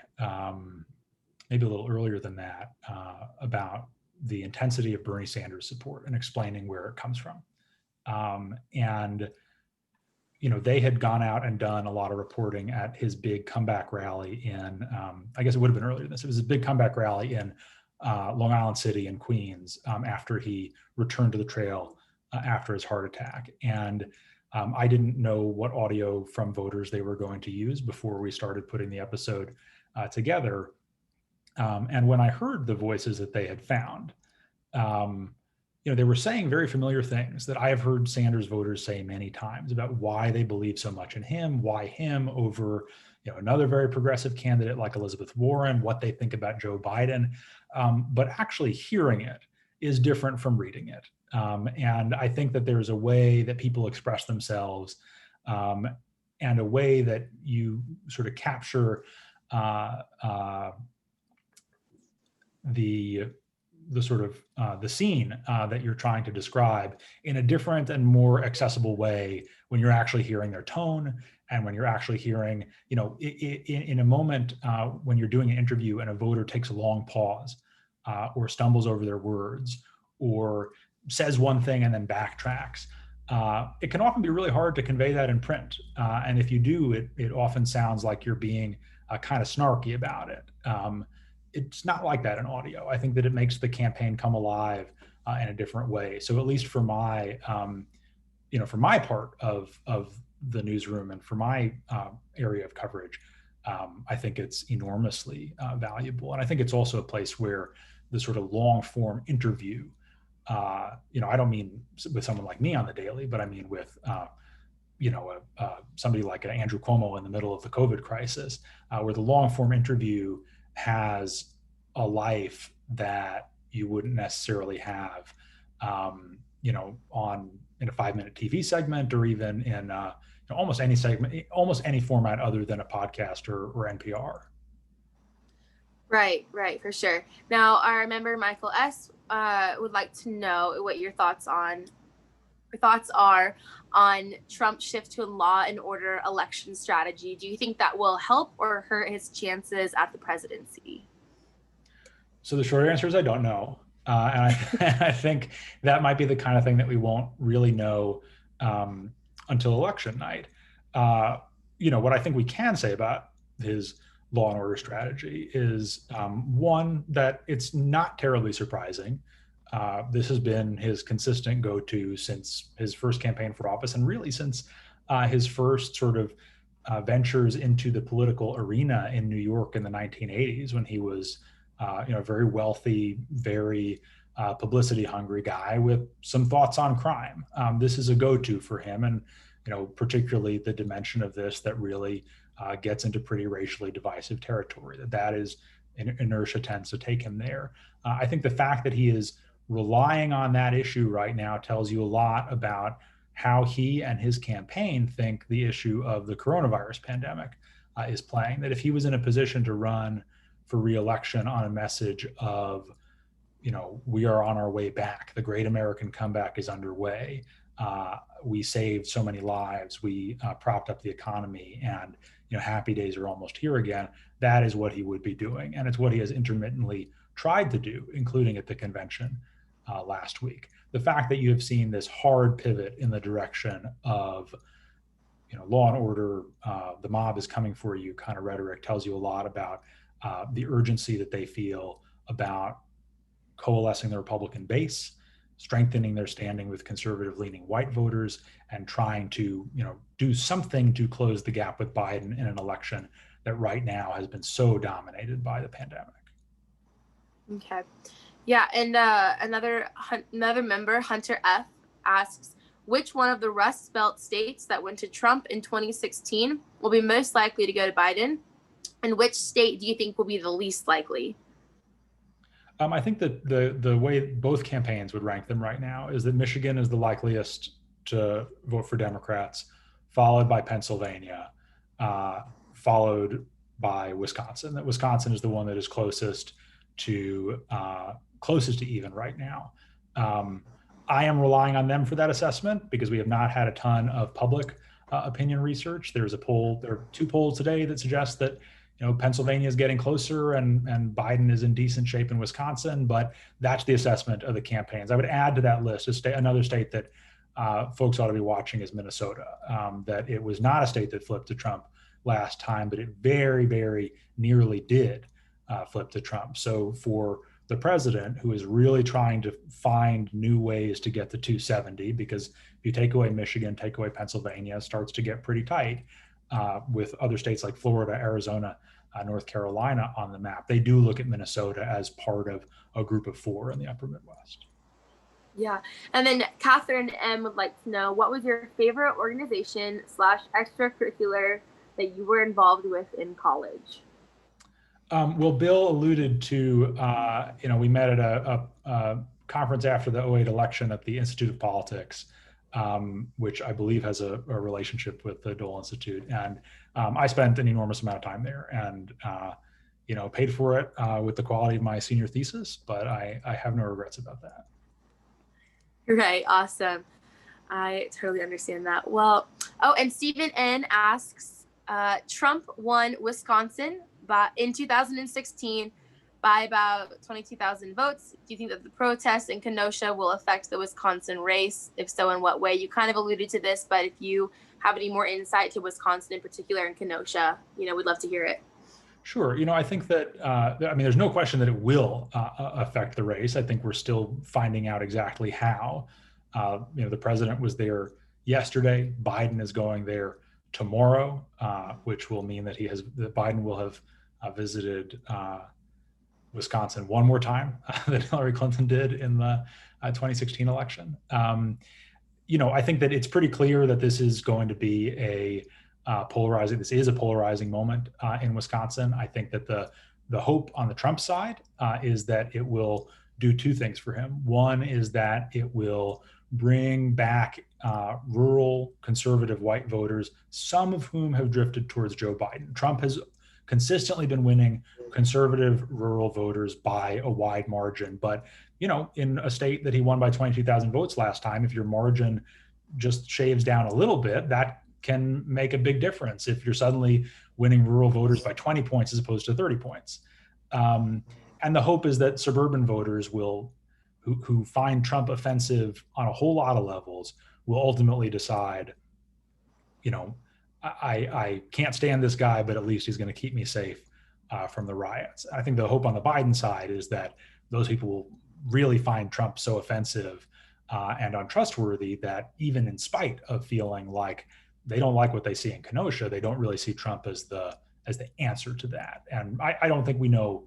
maybe a little earlier than that, about the intensity of Bernie Sanders support and explaining where it comes from. And they had gone out and done a lot of reporting at his big comeback rally in, I guess it would have been earlier than this. It was a big comeback rally in Long Island City and Queens after he returned to the trail after his heart attack. And I didn't know what audio from voters they were going to use before we started putting the episode together. And when I heard the voices that they had found, they were saying very familiar things that I have heard Sanders voters say many times about why they believe so much in him, why him over another very progressive candidate like Elizabeth Warren, what they think about Joe Biden. But actually hearing it is different from reading it. And I think that there's a way that people express themselves and a way that you sort of capture the sort of the scene that you're trying to describe in a different and more accessible way when you're actually hearing their tone and when you're actually hearing, in a moment when you're doing an interview and a voter takes a long pause or stumbles over their words or says one thing and then backtracks. It can often be really hard to convey that in print. And if you do, it often sounds like you're being kind of snarky about it. It's not like that in audio. I think that it makes the campaign come alive in a different way. So at least for my, for my part of the newsroom and for my area of coverage, I think it's enormously valuable. And I think it's also a place where the sort of long form interview, I don't mean with someone like me on the Daily, but I mean with, somebody like Andrew Cuomo in the middle of the COVID crisis, where the long form interview has a life that you wouldn't necessarily have, in a 5-minute TV segment or even in almost any segment, almost any format other than a podcast or NPR. Right, for sure. Now, our member Michael S. Would like to know what your thoughts are on Trump's shift to a law and order election strategy. Do you think that will help or hurt his chances at the presidency? So the short answer is I don't know. And I think that might be the kind of thing that we won't really know until election night. What I think we can say about his law and order strategy is one, that it's not terribly surprising. This has been his consistent go-to since his first campaign for office, and really since his first sort of ventures into the political arena in New York in the 1980s, when he was a very wealthy, very publicity-hungry guy with some thoughts on crime. This is a go-to for him, and particularly the dimension of this that really gets into pretty racially divisive territory. That is inertia tends to take him there. I think the fact that he is relying on that issue right now tells you a lot about how he and his campaign think the issue of the coronavirus pandemic is playing. That if he was in a position to run for re-election on a message of, we are on our way back, the great American comeback is underway, we saved so many lives, we propped up the economy, and happy days are almost here again, that is what he would be doing. And it's what he has intermittently tried to do, including at the convention last week. The fact that you have seen this hard pivot in the direction of law and order, the mob is coming for you kind of rhetoric tells you a lot about the urgency that they feel about coalescing the Republican base, strengthening their standing with conservative-leaning white voters, and trying to do something to close the gap with Biden in an election that right now has been so dominated by the pandemic. Okay. Yeah, and another member, Hunter F., asks, which one of the Rust Belt states that went to Trump in 2016 will be most likely to go to Biden? And which state do you think will be the least likely? I think that the way both campaigns would rank them right now is that Michigan is the likeliest to vote for Democrats, followed by Pennsylvania, followed by Wisconsin. That Wisconsin is the one that is closest to even right now. I am relying on them for that assessment because we have not had a ton of public opinion research. There are 2 polls today that suggest that Pennsylvania is getting closer and Biden is in decent shape in Wisconsin, but that's the assessment of the campaigns. I would add to that list another state that folks ought to be watching is Minnesota. That it was not a state that flipped to Trump last time, but it very, very nearly did flip to Trump. So for the president, who is really trying to find new ways to get to 270, because if you take away Michigan, take away Pennsylvania, it starts to get pretty tight with other states like Florida, Arizona, North Carolina on the map. They do look at Minnesota as part of a group of 4 in the upper Midwest. Yeah. And then Catherine M. would like to know, what was your favorite organization / extracurricular that you were involved with in college? Well, Bill alluded to, we met at a conference after the 2008 election at the Institute of Politics, which I believe has a relationship with the Dole Institute. And I spent an enormous amount of time there and, paid for it with the quality of my senior thesis, but I have no regrets about that. Right. Awesome. I totally understand that. Well, and Stephen N. asks, Trump won Wisconsin in 2016 by about 22,000 votes. Do you think that the protests in Kenosha will affect the Wisconsin race? If so, in what way? You kind of alluded to this, but if you have any more insight to Wisconsin in particular and Kenosha, we'd love to hear it. Sure. I think that, there's no question that it will affect the race. I think we're still finding out exactly how. The president was there yesterday. Biden is going there tomorrow, which will mean that Biden will have visited Wisconsin one more time than Hillary Clinton did in the 2016 election. I think that it's pretty clear that this is going to be a polarizing moment in Wisconsin. I think that the hope on the Trump side is that it will do 2 things for him. One is that it will bring back rural conservative white voters, some of whom have drifted towards Joe Biden. Trump has consistently been winning conservative rural voters by a wide margin. But, in a state that he won by 22,000 votes last time, if your margin just shaves down a little bit, that can make a big difference if you're suddenly winning rural voters by 20 points as opposed to 30 points. And the hope is that suburban voters who find Trump offensive on a whole lot of levels will ultimately decide, I can't stand this guy, but at least he's going to keep me safe from the riots. I think the hope on the Biden side is that those people will really find Trump so offensive and untrustworthy that even in spite of feeling like they don't like what they see in Kenosha, they don't really see Trump as the answer to that. And I don't think we know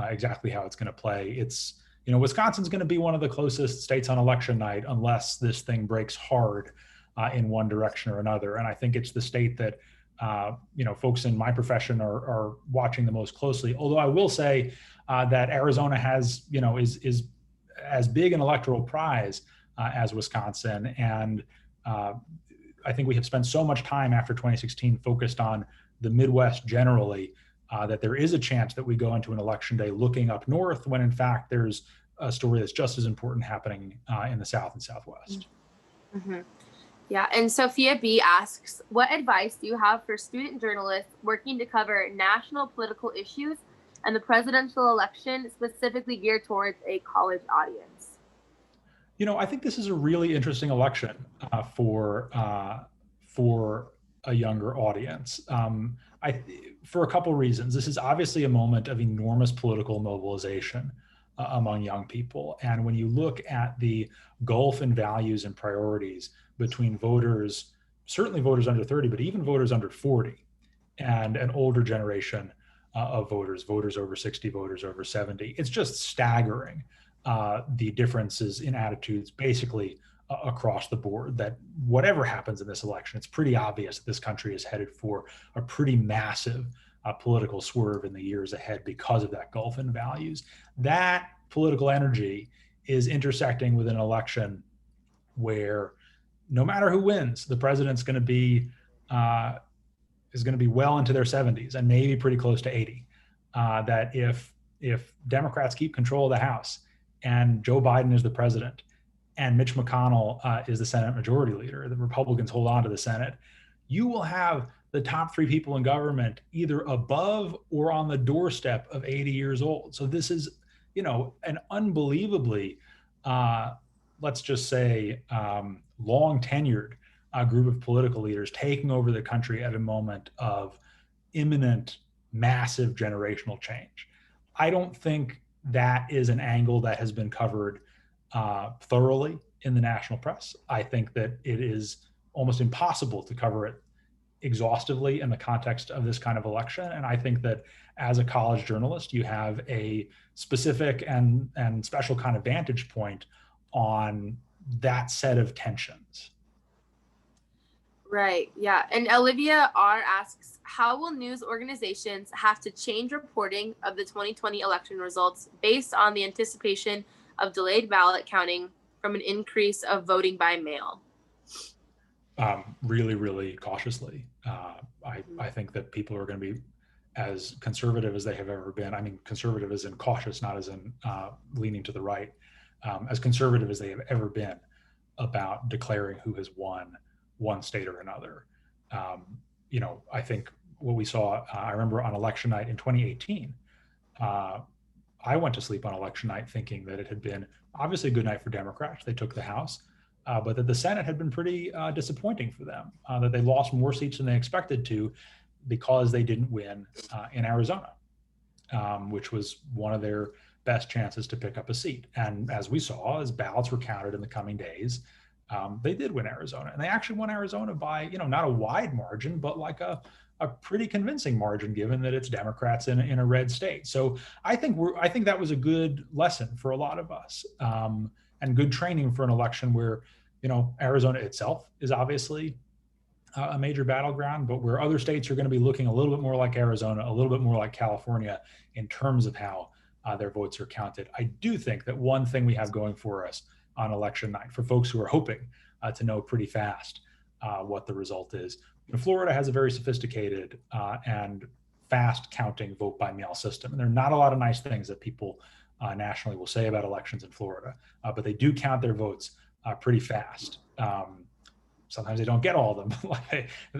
exactly how it's going to play. It's, Wisconsin's going to be one of the closest states on election night unless this thing breaks hard in one direction or another. And I think it's the state that folks in my profession are watching the most closely. Although I will say that Arizona has, is as big an electoral prize as Wisconsin. And I think we have spent so much time after 2016 focused on the Midwest generally that there is a chance that we go into an election day looking up north when in fact there's a story that's just as important happening in the South and Southwest. Mm-hmm. Yeah, and Sophia B asks, what advice do you have for student journalists working to cover national political issues and the presidential election specifically geared towards a college audience? I think this is a really interesting election for a younger audience. For a couple reasons. This is obviously a moment of enormous political mobilization among young people. And when you look at the gulf in values and priorities between voters, certainly voters under 30, but even voters under 40, and an older generation of voters over 60, voters over 70, it's just staggering the differences in attitudes basically across the board, that whatever happens in this election, it's pretty obvious that this country is headed for a pretty massive political swerve in the years ahead because of that gulf in values. That political energy is intersecting with an election where no matter who wins, the president's going to be well into their 70s and maybe pretty close to 80. That if Democrats keep control of the House and Joe Biden is the president and Mitch McConnell is the Senate Majority Leader, the Republicans hold on to the Senate, you will have the top three people in government either above or on the doorstep of 80 years old. So this is, an unbelievably, let's just say, long tenured group of political leaders taking over the country at a moment of imminent, massive generational change. I don't think that is an angle that has been covered thoroughly in the national press. I think that it is almost impossible to cover it exhaustively in the context of this kind of election. And I think that as a college journalist, you have a specific and special kind of vantage point on that set of tensions. Right. Yeah. And Olivia R asks, how will news organizations have to change reporting of the 2020 election results based on the anticipation of delayed ballot counting from an increase of voting by mail? Really, really cautiously. I think that people are going to be as conservative as they have ever been. I mean, conservative as in cautious, not as in leaning to the right, as conservative as they have ever been about declaring who has won one state or another. I think what we saw, I remember on election night in 2018, I went to sleep on election night thinking that it had been obviously a good night for Democrats. They took the House, but that the Senate had been pretty disappointing for them, that they lost more seats than they expected to because they didn't win in Arizona, which was one of their best chances to pick up a seat. And as we saw, as ballots were counted in the coming days, they did win Arizona. And they actually won Arizona by, not a wide margin, but like a pretty convincing margin, given that it's Democrats in a red state. So I think that was a good lesson for a lot of us, and good training for an election where, Arizona itself is obviously a major battleground, but where other states are going to be looking a little bit more like Arizona, a little bit more like California in terms of how their votes are counted. I do think that one thing we have going for us on election night, for folks who are hoping to know pretty fast what the result is, Florida has a very sophisticated and fast counting vote by mail system. And there are not a lot of nice things that people nationally will say about elections in Florida, but they do count their votes pretty fast. Sometimes they don't get all of them,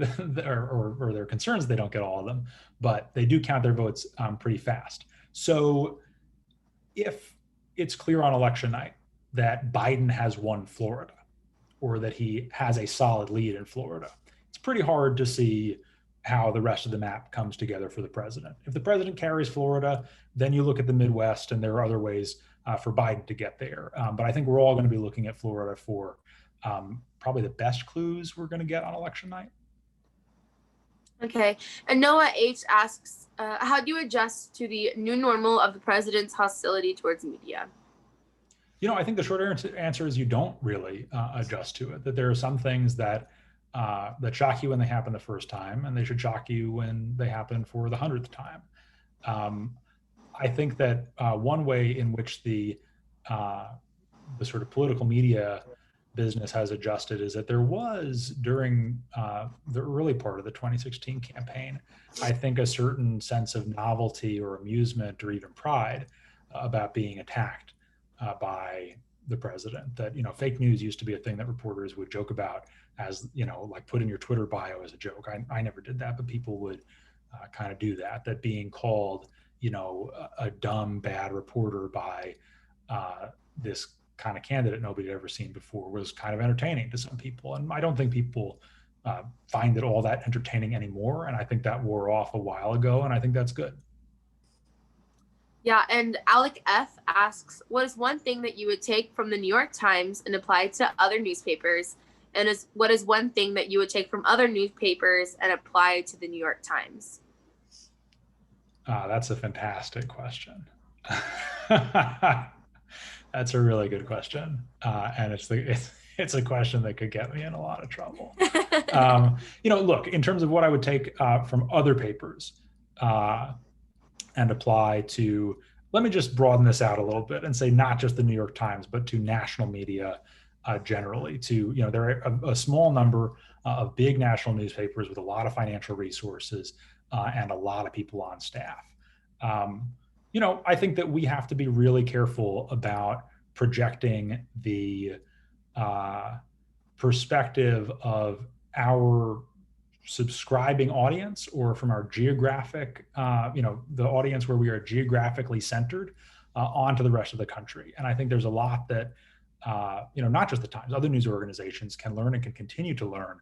or there are concerns they don't get all of them, but they do count their votes pretty fast. So if it's clear on election night that Biden has won Florida, or that he has a solid lead in Florida, it's pretty hard to see how the rest of the map comes together for the president. If the president carries Florida, then you look at the Midwest, and there are other ways for Biden to get there. But I think we're all going to be looking at Florida for probably the best clues we're going to get on election night. Okay. And Noah H asks, how do you adjust to the new normal of the president's hostility towards media? I think the short answer is you don't really adjust to it, that there are some things that that shock you when they happen the first time, and they should shock you when they happen for the 100th time. I think that one way in which the sort of political media business has adjusted is that there was, during the early part of the 2016 campaign, I think a certain sense of novelty or amusement or even pride about being attacked by the president. That, fake news used to be a thing that reporters would joke about as, like put in your Twitter bio as a joke. I never did that, but people would kind of do that. That being called, a dumb, bad reporter by this kind of candidate nobody had ever seen before was kind of entertaining to some people. And I don't think people find it all that entertaining anymore. And I think that wore off a while ago, and I think that's good. Yeah, and Alec F asks, what is one thing that you would take from the New York Times and apply to other newspapers? And what is one thing that you would take from other newspapers and apply to the New York Times? That's a fantastic question. That's a really good question. And it's a question that could get me in a lot of trouble. Look, in terms of what I would take from other papers and apply to, let me just broaden this out a little bit and say not just the New York Times, but to national media generally. There are a small number of big national newspapers with a lot of financial resources and a lot of people on staff. I think that we have to be really careful about projecting the perspective of our subscribing audience or from our geographic, the audience where we are geographically centered onto the rest of the country. And I think there's a lot that, not just the Times, other news organizations can learn and can continue to learn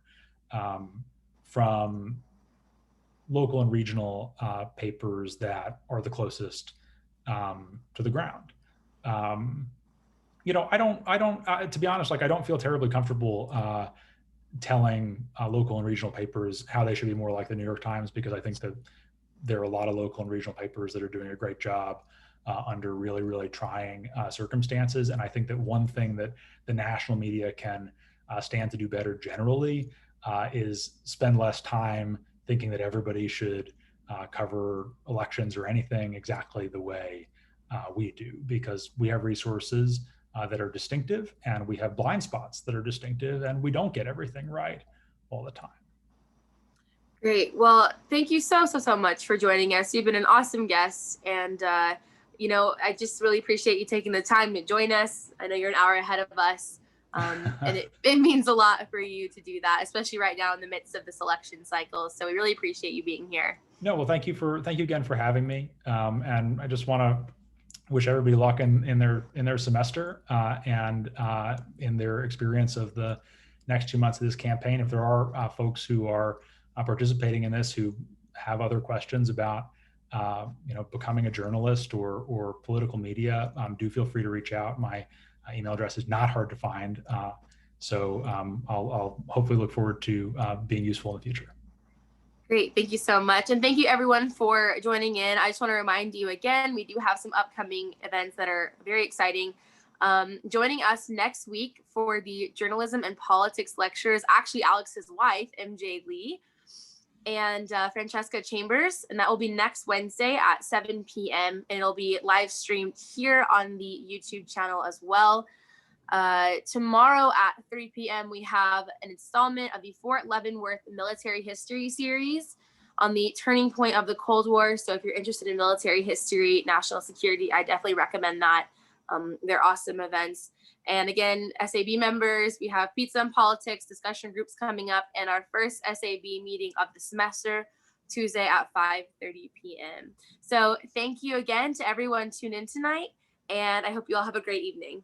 from local and regional papers that are the closest to the ground. To be honest, I don't feel terribly comfortable telling local and regional papers how they should be more like the New York Times, because I think that there are a lot of local and regional papers that are doing a great job under really, really trying circumstances. And I think that one thing that the national media can stand to do better generally is spend less time thinking that everybody should cover elections or anything exactly the way we do, because we have resources that are distinctive, and we have blind spots that are distinctive, and we don't get everything right all the time. Great. Well, thank you so much for joining us. You've been an awesome guest, and I just really appreciate you taking the time to join us. I know you're an hour ahead of us. And it means a lot for you to do that, especially right now in the midst of this election cycle. So we really appreciate you being here. No, well, thank you again for having me. And I just want to wish everybody luck in their semester and in their experience of the next 2 months of this campaign. If there are folks who are participating in this who have other questions about becoming a journalist or political media, do feel free to reach out. My email address is not hard to find. So I'll hopefully look forward to being useful in the future. Great. Thank you so much. And thank you everyone for joining in. I just want to remind you again, we do have some upcoming events that are very exciting. Joining us next week for the journalism and politics lectures, actually Alex's wife, MJ Lee, and Francesca Chambers. And that will be next Wednesday at 7 p.m. And it'll be live streamed here on the YouTube channel as well. Tomorrow at 3 p.m. we have an installment of the Fort Leavenworth Military History series on the turning point of the Cold War. So if you're interested in military history, national security, I definitely recommend that. They're awesome events. And again, SAB members, we have pizza and politics discussion groups coming up, and our first SAB meeting of the semester, Tuesday at 5:30 p.m. So thank you again to everyone tuned in tonight, and I hope you all have a great evening.